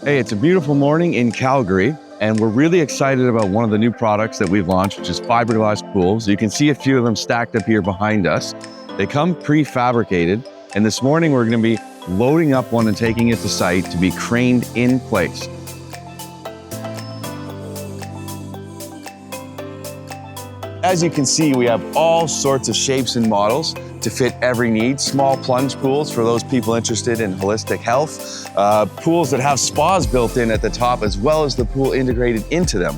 Hey, it's a beautiful morning in Calgary, and we're really excited about one of the new products that we've launched, which is fiberglass pools. You can see a few of them stacked up here behind us. They come prefabricated, and this morning we're going to be loading up one and taking it to site to be craned in place. As you can see, we have all sorts of shapes and models to fit every need. Small plunge pools for those people interested in holistic health. Pools that have spas built in at the top, as well as the pool integrated into them.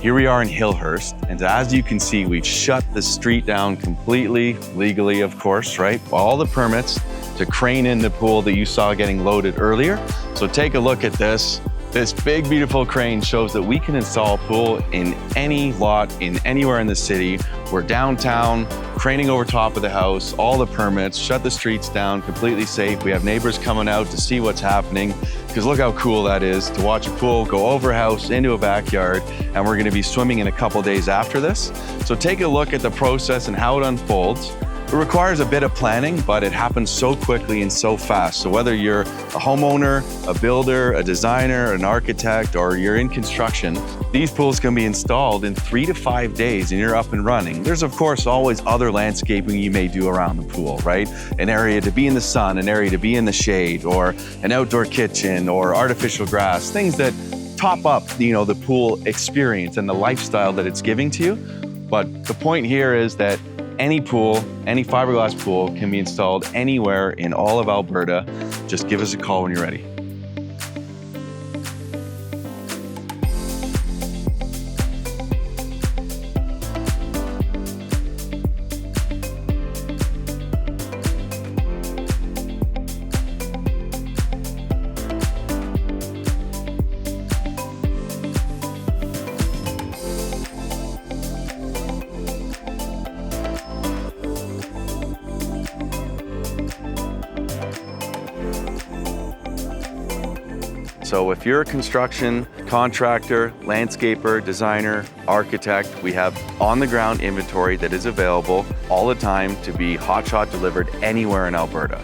Here we are in Hillhurst, and as you can see, we've shut the street down completely, legally of course, right? All the permits to crane in the pool that you saw getting loaded earlier. So take a look at this. This big, beautiful crane shows that we can install a pool in any lot, in anywhere in the city. We're downtown, craning over top of the house, all the permits, shut the streets down, completely safe. We have neighbors coming out to see what's happening, because look how cool that is, to watch a pool go over a house, into a backyard, and we're gonna be swimming in a couple days after this. So take a look at the process and how it unfolds. It requires a bit of planning, but it happens so quickly and so fast. So whether you're a homeowner, a builder, a designer, an architect, or you're in construction, these pools can be installed in 3 to 5 days and you're up and running. There's of course always other landscaping you may do around the pool, right? An area to be in the sun, an area to be in the shade, or an outdoor kitchen, or artificial grass, things that top up, the pool experience and the lifestyle that it's giving to you. But the point here is that any pool, any fiberglass pool can be installed anywhere in all of Alberta. Just give us a call when you're ready. So if you're a construction contractor, landscaper, designer, architect, we have on-the-ground inventory that is available all the time to be hot shot delivered anywhere in Alberta.